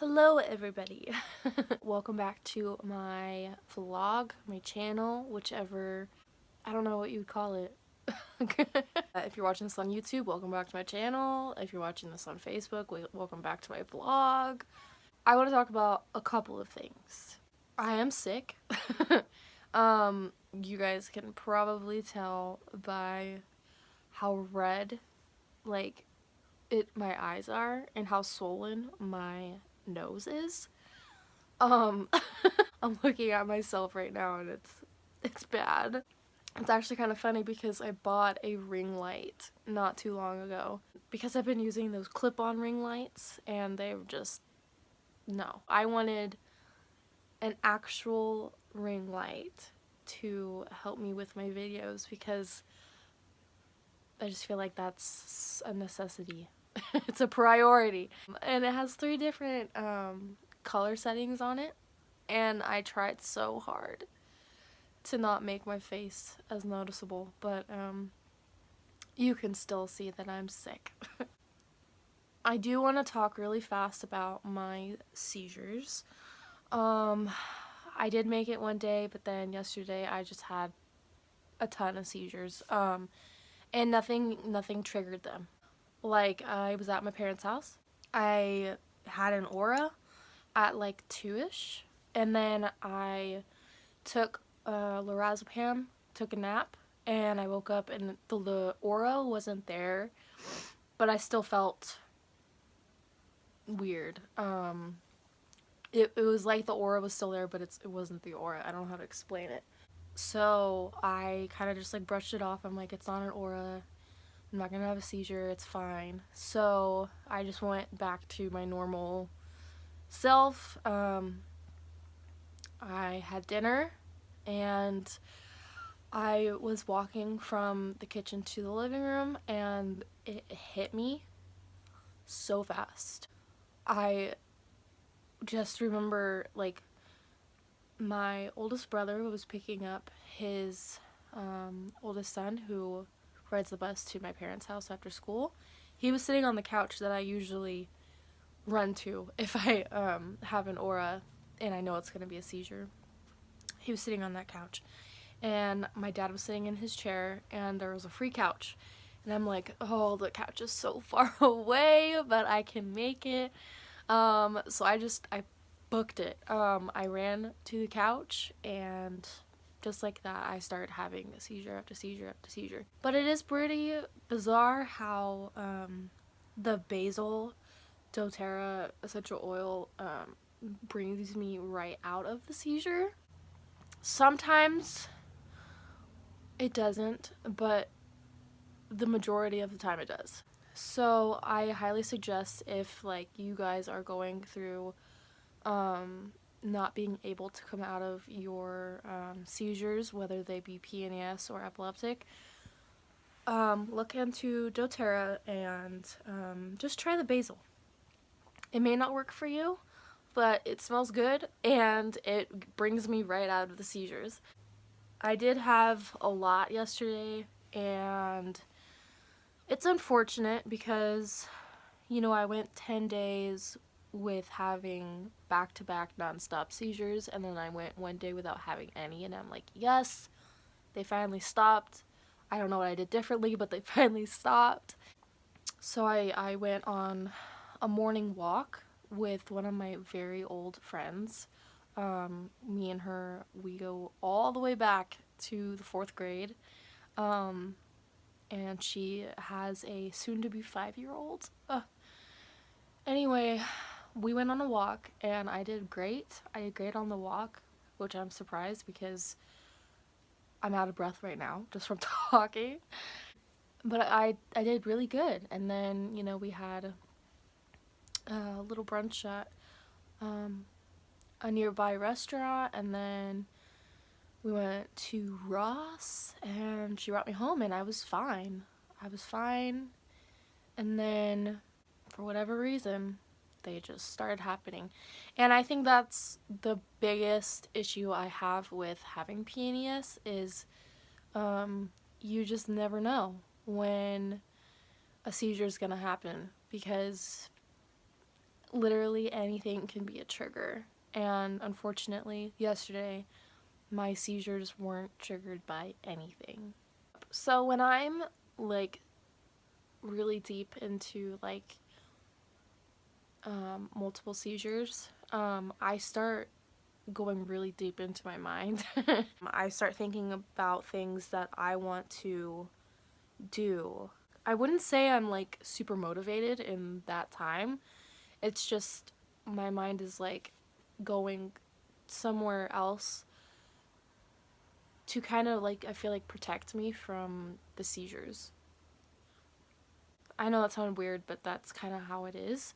Hello everybody. Welcome back to my vlog, my channel, whichever, I don't know what you would call it. If you're watching this on YouTube, welcome back to my channel. If you're watching this on Facebook, welcome back to my vlog. I want to talk about a couple of things. I am sick. You guys can probably tell by how red, my eyes are and how swollen my nose is. I'm looking at myself right now and it's bad. It's actually kind of funny because I bought a ring light not too long ago because I've been using those clip-on ring lights and they were just no. I wanted an actual ring light to help me with my videos because I just feel like that's a necessity. It's a priority. And it has 3 different color settings on it, and I tried so hard to not make my face as noticeable, but you can still see that I'm sick. I do want to talk really fast about my seizures. I did make it one day, but then yesterday I just had a ton of seizures, and nothing triggered them. Like, I was at my parents' house. I had an aura at like 2-ish, and then I took lorazepam, took a nap, and I woke up and the aura wasn't there, but I still felt weird. It was like the aura was still there, but it wasn't the aura. I don't know how to explain it. So I kind of just like brushed it off. I'm like, it's not an aura. I'm not gonna have a seizure. It's fine. So I just went back to my normal self. I had dinner and I was walking from the kitchen to the living room and it hit me so fast. I just remember, like, my oldest brother was picking up his oldest son who rides the bus to my parents' house after school. He was sitting on the couch that I usually run to if I have an aura and I know it's going to be a seizure. He was sitting on that couch, and my dad was sitting in his chair, and there was a free couch. And I'm like, oh, the couch is so far away, but I can make it. So I booked it. I ran to the couch, and just like that, I started having a seizure after seizure after seizure. But it is pretty bizarre how the basil doTERRA essential oil brings me right out of the seizure. Sometimes it doesn't, but the majority of the time it does. So I highly suggest, if like you guys are going through not being able to come out of your seizures, whether they be PNES or epileptic, look into doTERRA and just try the basil. It may not work for you, but it smells good and it brings me right out of the seizures. I did have a lot yesterday, and it's unfortunate because, you know, I went 10 days with having back-to-back non-stop seizures, and then I went one day without having any, and I'm like, yes, they finally stopped. I don't know what I did differently, but they finally stopped. So I went on a morning walk with one of my very old friends. Me and her, we go all the way back to the 4th grade. And she has a soon-to-be 5-year-old. Anyway, we went on a walk, and I did great. I did great on the walk, which I'm surprised because I'm out of breath right now just from talking. But I did really good. And then, you know, we had a little brunch at a nearby restaurant, and then we went to Ross, and she brought me home, and I was fine. And then, for whatever reason, they just started happening. And I think that's the biggest issue I have with having PNES is you just never know when a seizure is gonna happen, because literally anything can be a trigger. And unfortunately, yesterday, my seizures weren't triggered by anything. So when I'm like really deep into like multiple seizures, I start going really deep into my mind. I start thinking about things that I want to do. I wouldn't say I'm like super motivated in that time. It's just my mind is like going somewhere else to kind of like, I feel like, protect me from the seizures. I know that sounded weird, but that's kind of how it is.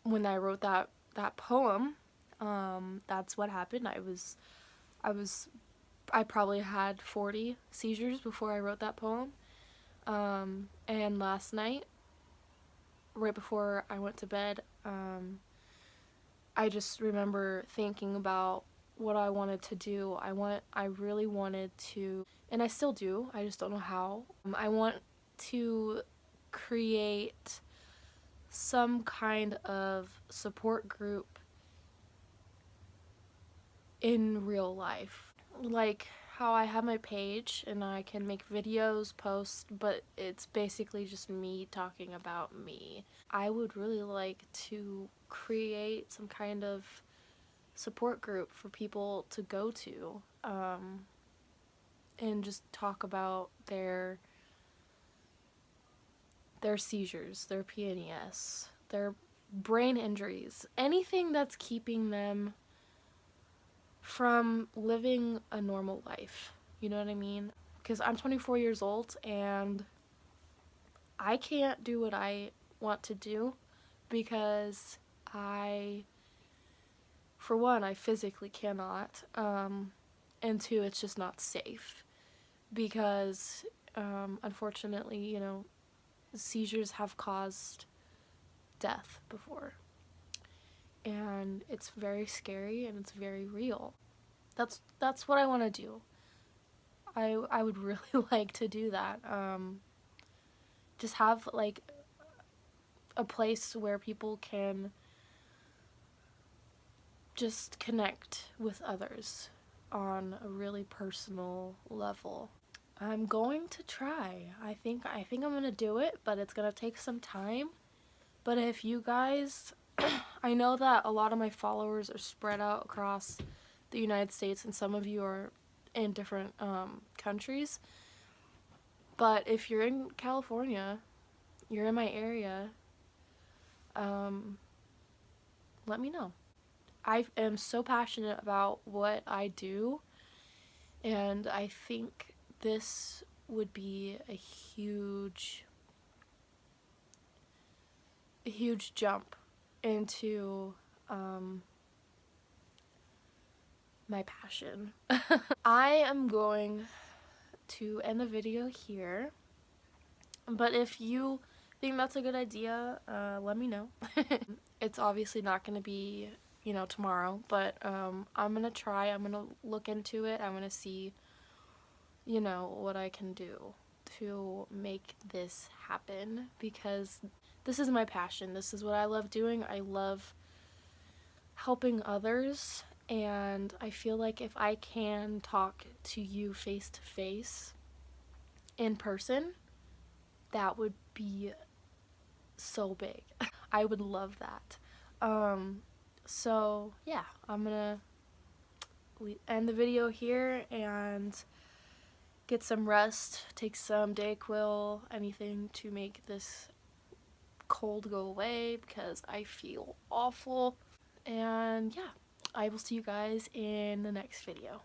When I wrote that poem, that's what happened. I was I probably had 40 seizures before I wrote that poem. And last night, right before I went to bed, I just remember thinking about what I wanted to do. I really wanted to, and I still do, I just don't know how. I want to create some kind of support group in real life. Like how I have my page and I can make videos, post, but it's basically just me talking about me. I would really like to create some kind of support group for people to go to, and just talk about their seizures, their PNES, their brain injuries, anything that's keeping them from living a normal life. You know what I mean? Because I'm 24 years old and I can't do what I want to do because for one, I physically cannot, and two, it's just not safe because, unfortunately, seizures have caused death before. And it's very scary and it's very real. That's what I want to do. I would really like to do that. Just have like a place where people can just connect with others on a really personal level. I'm going to try. I think I'm going to do it, but it's going to take some time. But if you guys I know that a lot of my followers are spread out across the United States and some of you are in different countries. But if you're in California, you're in my area, let me know. I am so passionate about what I do, and I think this would be a huge jump into my passion. I am going to end the video here, but if you think that's a good idea, let me know. It's obviously not going to be, tomorrow, but I'm going to try. I'm going to look into it. I'm going to see, what I can do to make this happen, because this is my passion. This is what I love doing. I love helping others, and I feel like if I can talk to you face to face in person, that would be so big. I would love that. So yeah, I'm gonna end the video here and get some rest, take some Dayquil, anything to make this cold go away because I feel awful. And yeah, I will see you guys in the next video.